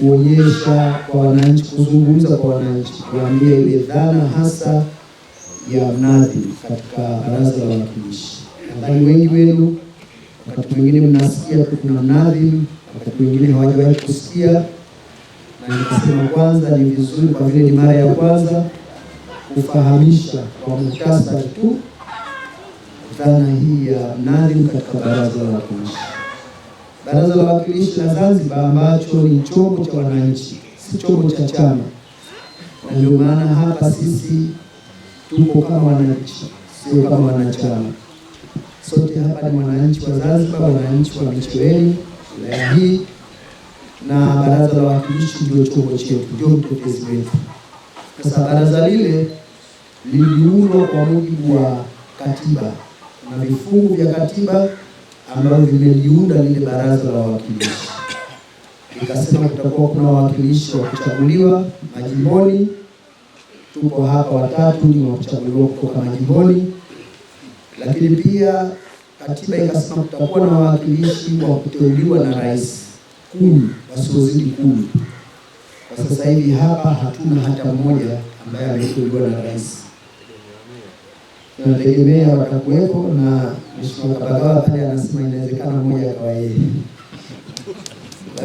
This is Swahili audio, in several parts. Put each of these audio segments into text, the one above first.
kuonyesha kwa wananchi, kuzungumza kwa wananchi, kuambia ile dhana hasa ya mnadhimu katika Baraza la Wawakilishi. Nadhani wengi wenu wakati mwingine mnasikia tu kuna mnadhimu, wakati mwingine hawajawahi kusikia, na nikasema kwanza ni vizuri kwa vile ni mara ya kwanza kufahamisha kwa muhtasari tu dhana hii ya mnadhimu katika Baraza la Wawakilishi. Baraza la Wawakilishi la Zanzibar ambacho ni chombo cha wananchi, si chombo cha chama, na ndio maana hapa sisi tupo kama wananchi, sio kama wanachama. Sote hapa ni wananchi wa Zanzibar, wananchi wa Micheweni, wilaya hii, na Baraza la Wawakilishi ndio chombo chetu, ndio mtetezi wetu. Sasa baraza lile liliundwa kwa mujibu wa katiba na vifungu vya katiba ambavyo vimeliunda lile Baraza la Wawakilishi. Ikasema kutakuwa kuna wawakilishi wa kuchaguliwa majimboni. Tupo hapa watatu ni wa kuchaguliwa kutoka majimboni, lakini pia katiba ikasema kutakuwa na wawakilishi wa kuteuliwa na rais 10 wasiozidi 10. Kwa sasa hivi hapa hatuna hata mmoja ambaye ameteuliwa na rais. Tunategemea watakuwepo, na Mheshimiwa Kabagawa pale anasema inawezekana mmoja kwa yeye.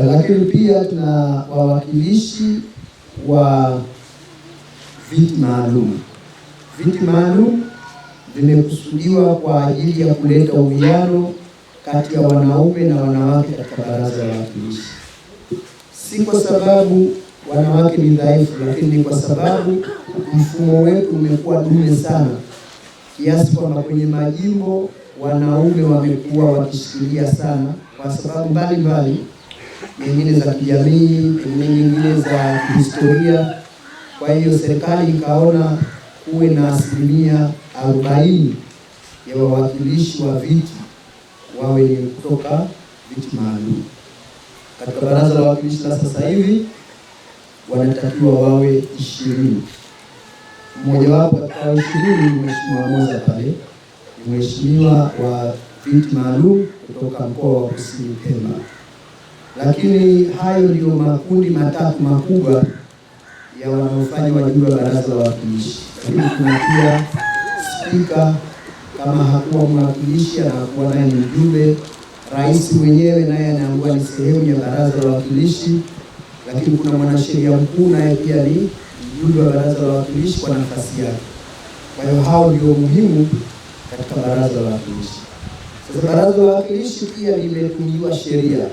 Lakini pia tuna wawakilishi wa viti maalum. Viti maalum vimekusudiwa kwa ajili ya kuleta uwiano kati ya wanaume na wanawake katika Baraza la Wawakilishi. Si kwa sababu wanawake ni dhaifu, lakini ni kwa sababu mfumo wetu umekuwa dume sana, kiasi kwamba kwenye majimbo wanaume wamekuwa wakishikilia sana kwa sababu mbalimbali, nyingine za kijamii, nyingine za kihistoria. Kwa hiyo serikali ikaona kuwe na 40% ya wawakilishi wa viti wawe ni kutoka viti maalum. Katika Baraza la Wawakilishi la sasa hivi wanatakiwa wawe 20. Mmoja wapo katika 20 ni Mheshimiwa Moza pale, ni mheshimiwa wa viti maalum kutoka mkoa wa Kusini Pemba. Lakini hayo ndio makundi matatu makubwa ya wanaofanya wajumbe wa Baraza la Wawakilishi. Lakini kuna pia spika, kama hakuwa mwakilishi anakuwa naye ni mjumbe. Rais mwenyewe naye anakuwa ni sehemu ya Baraza la Wawakilishi. Lakini kuna mwanasheria mkuu naye pia ni mjumbe wa Baraza la Wawakilishi kwa nafasi yake. Kwa hiyo hao ndio muhimu katika Baraza la Wawakilishi. Sasa Baraza la Wawakilishi pia limetungiwa sheria,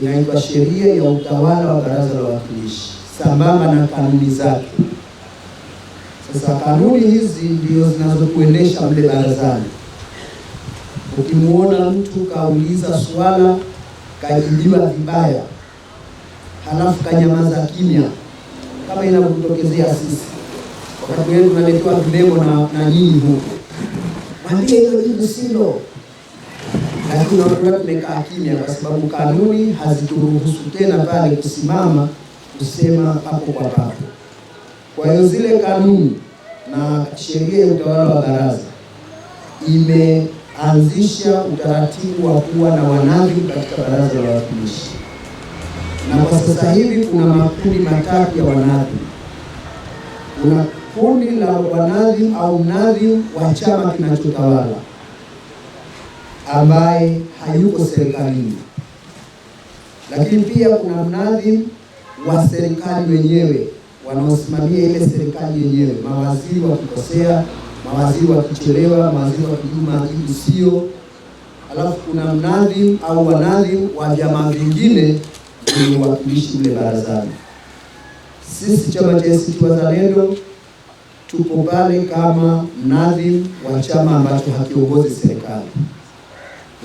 inaitwa Sheria ya Utawala wa Baraza la Wawakilishi, sambamba na kanuni zake. Sasa kanuni hizi ndio zinazokuendesha mle barazani. Ukimuona mtu kauliza swala kajibiwa vibaya, halafu kanyamaza kimya, kama inavyotokezea sisi wakati wetu tunaletewa vimemo na nyinyi huko, mwambie hilo jibu silo, lakini watu tumekaa kimya kwa sababu kanuni hazituruhusu tena pale kusimama kusema hapo kwa hapo. Kwa hiyo zile kanuni na sheria ya utawala wa baraza imeanzisha utaratibu wa kuwa na wanadhimu katika Baraza la Wawakilishi, na kwa sasa hivi kuna makundi matatu ya wanadhimu. Kuna kundi la wanadhimu au mnadhimu wa chama kinachotawala ambaye hayuko serikalini, lakini pia kuna mnadhimu wa serikali wenyewe wanaosimamia ile serikali yenyewe, mawaziri wakikosea, mawaziri wakichelewa, mawaziri wakijuma majibu sio. Alafu kuna mnadhimu au wanadhimu wa vyama vingine wenye uwakilishi ule barazani. Sisi chama cha ACT Wazalendo tupo pale kama mnadhimu wa chama ambacho hakiongozi serikali,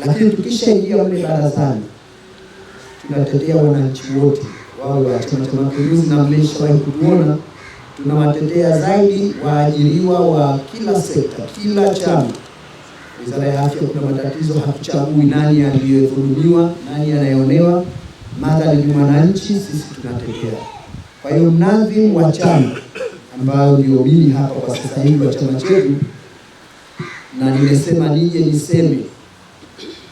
lakini tukishaingia mle barazani tunatetea wananchi wote wawe wa Chama cha Mapinduzi, na mmeshawahi kutuona tunawatetea zaidi waajiriwa wa kila sekta, kila chama. Wizara ya Afya kuna matatizo, hatuchagui nani aliyedhulumiwa, nani anayeonewa, madhali ni mwananchi, sisi tunatetea. Kwa hiyo mnadhimu wa chama ambayo ndio mimi hapa kwa sasa hivi wa chama chetu, na nimesema nije niseme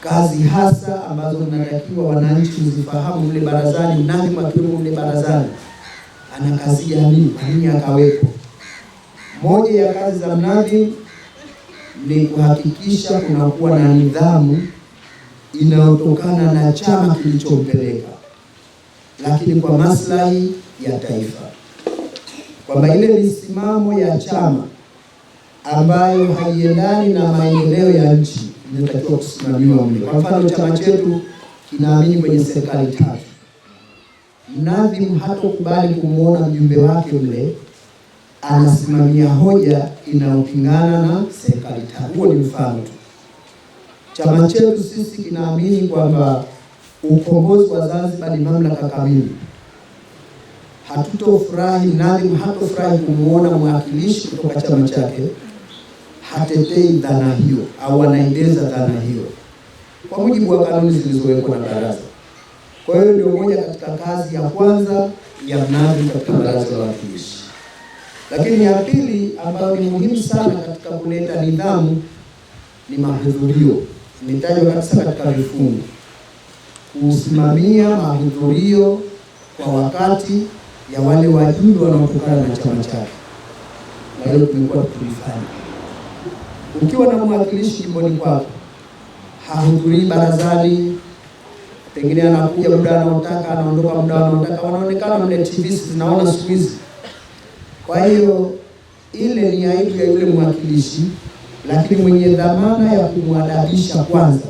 kazi hasa ambazo mnatakiwa wananchi mzifahamu mle barazani. Mnadhimu akiwemo mle barazani ana kazi gani? Kwa nini akawepo? Moja ya kazi za mnadhimu ni kuhakikisha kunakuwa na nidhamu inayotokana na chama kilichompeleka, lakini kwa maslahi ya taifa, kwamba ile misimamo ya chama ambayo haiendani na maendeleo ya nchi inatakiwa kusimamiwa mle. Kwa mfano, chama chetu kinaamini kwenye serikali tatu. Mnadhimu hatokubali kumuona mjumbe wake mle anasimamia hoja inayopingana na serikali tatu. Huo ni mfano tu. Chama chetu sisi kinaamini kwamba ukombozi wa Zanzibar ni mamlaka kamili. Hatutofurahi, mnadhimu hatofurahi kumuona mwakilishi kutoka chama chake hatetei dhana hiyo au anaendeza dhana hiyo kwa mujibu wa kanuni zilizowekwa na baraza. Kwa hiyo ndio moja katika kazi ya kwanza ya mnadhimu katika baraza la wawakilishi. Lakini ya pili ambayo ni muhimu sana katika kuleta nidhamu ni mahudhurio. Imetajwa kabisa katika vifungu, kusimamia mahudhurio kwa wakati ya wale wajumbe wanaotokana na chama chake. Na hilo tumekuwa tukifanya. Ukiwa na mwakilishi jimboni kwako hahudhurii barazani, pengine anakuja muda anaotaka, anaondoka muda anaotaka, wanaonekana mle TV zinaona siku hizi. Kwa hiyo ile ni aibu ya yule mwakilishi, lakini mwenye dhamana ya kumwadabisha kwanza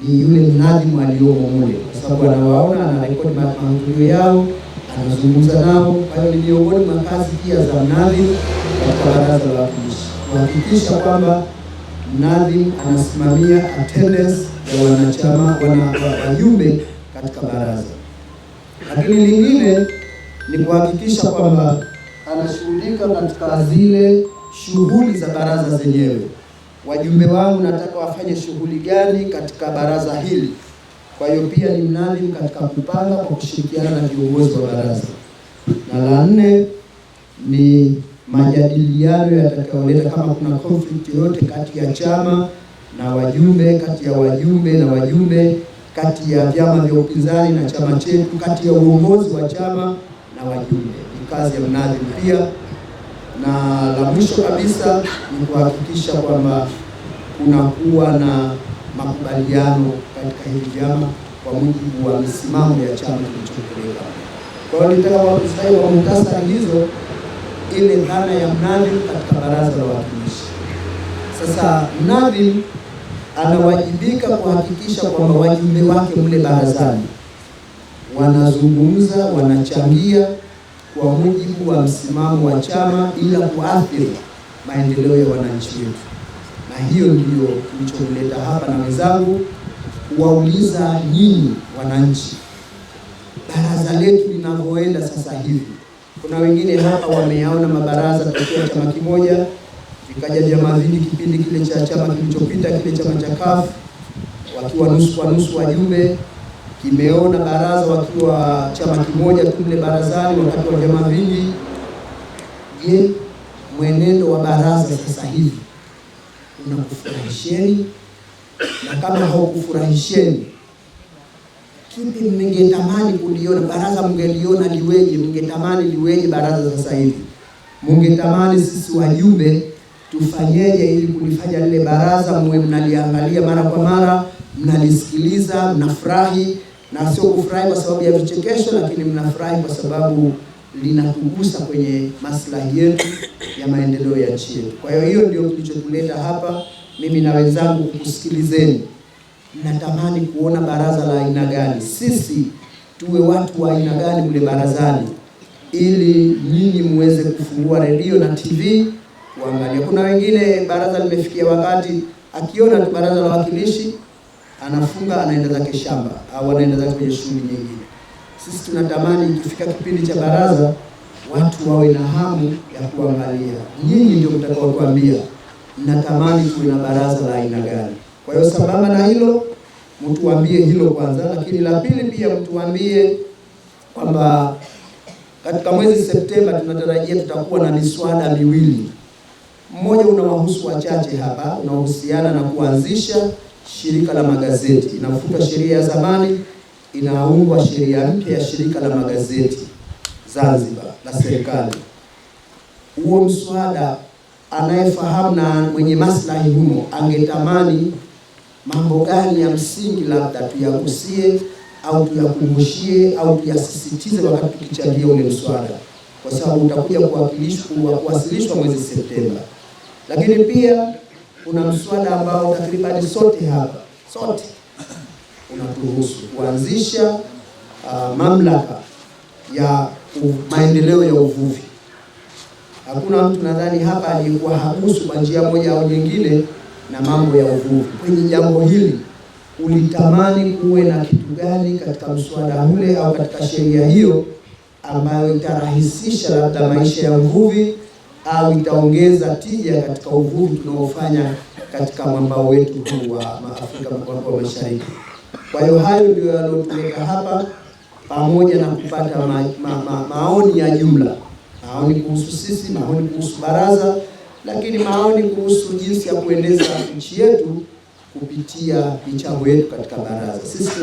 ni yule mnadhimu aliyomo mule, kwa sababu anawaona, anarekodi mahudhurio yao, anazungumza nao. Kwa hiyo ni miongoni mwa kazi pia za mnadhimu katika baraza la wawakilishi, kuhakikisha kwamba mnadhimu anasimamia attendance ya wanachama wajumbe katika baraza. Lakini lingine ni kuhakikisha kwamba anashughulika katika zile shughuli za baraza zenyewe. Wajumbe wangu nataka wafanye shughuli gani katika baraza hili? Kwa hiyo pia ni mnadhimu katika kupanga kwa kushirikiana na viongozi wa baraza. Na la nne ni majadiliano yatakayoleta, kama kuna conflict yoyote kati ya chama na wajumbe, kati ya wajumbe na wajumbe, kati ya vyama vya upinzani na chama chetu, kati ya uongozi wa chama na wajumbe, ni kazi ya mnadhimu pia. Na la mwisho kabisa ni kuhakikisha kwamba kunakuwa na makubaliano katika hili vyama kwa mujibu wa misimamo ya chama kilichopeleka. Kwa hiyo nitaka wakusaidia kwa muhtasari hizo ile dhana ya mnadhimu katika baraza la wawakilishi. Sasa mnadhimu anawajibika kuhakikisha kwamba wajumbe wake mle barazani wanazungumza, wanachangia kwa mujibu wa msimamo wa chama bila kuathiri maendeleo ya wananchi wetu. Na hiyo ndio kilichomleta hapa na wenzangu kuwauliza nyinyi wananchi, baraza letu linavyoenda sasa hivi. Kuna wengine hapa wameyaona mabaraza tokea chama kimoja vikaja vyama vingi kipindi kile cha chama kilichopita, kile chama cha CUF, wakiwa nusu kwa nusu wajumbe. Kimeona baraza wakiwa chama kimoja tu mle barazani wakati wa vyama vingi. Je, mwenendo wa baraza sasa hivi unakufurahisheni? Na kama haukufurahisheni, kipi mngetamani kuliona baraza, mngeliona liweje? Mngetamani liweje baraza sasa hivi? Mngetamani sisi wajumbe tufanyeje ili kulifanya lile baraza muwe mnaliangalia mara kwa mara, mnalisikiliza, mnafurahi, na sio kufurahi kwa sababu ya vichekesho, lakini mnafurahi kwa sababu linatugusa kwenye maslahi yetu ya maendeleo ya nchi yetu. Kwa hiyo ndio kilichotuleta hapa, mimi na wenzangu, kusikilizeni. Mnatamani kuona baraza la aina gani? Sisi tuwe watu wa aina gani mle barazani, ili nyinyi muweze kufungua redio na TV kuangalia. Kuna wengine baraza limefikia wakati akiona tu baraza la wawakilishi anafunga, anaenda zake shamba au anaenda zake kwenye shughuli nyingine. Sisi tunatamani ikifika kipindi cha baraza watu wawe na hamu ya kuangalia. Nyinyi ndio mtakao kuambia mnatamani tuwe na baraza la aina gani. Kwa hiyo sambamba na hilo, mtuambie hilo kwanza, lakini la pili pia mtuambie kwamba katika mwezi Septemba tunatarajia tutakuwa na miswada miwili. Mmoja unawahusu wachache hapa, unahusiana na kuanzisha shirika la magazeti, inafutwa sheria ya zamani, inaundwa sheria mpya ya shirika la magazeti Zanzibar la serikali. Huo mswada, anayefahamu na mwenye maslahi humo angetamani mambo gani ya msingi labda tuyagusie au tuyakumbushie au tuyasisitize wakati tukichangia ule mswada, kwa sababu utakuja kuwasilishwa mwezi Septemba. Lakini pia kuna mswada ambao takribani sote hapa unaturuhusu kuanzisha mamlaka ya maendeleo ya uvuvi. Hakuna mtu nadhani hapa aliyekuwa hagusu kwa njia moja au nyingine na mambo ya uvuvi. Kwenye jambo hili ulitamani kuwe na kitu gani katika mswada ule au katika sheria hiyo ambayo itarahisisha labda maisha ya uvuvi au itaongeza tija katika uvuvi tunaofanya katika mwambao wetu huu wa Afrika wa Mashariki. Kwa hiyo hayo ndio yaliyotuleta hapa, pamoja na kupata maoni ya jumla, maoni kuhusu sisi, maoni kuhusu baraza, lakini maoni kuhusu jinsi ya kuendesha nchi yetu kupitia michango yetu katika baraza. Sisi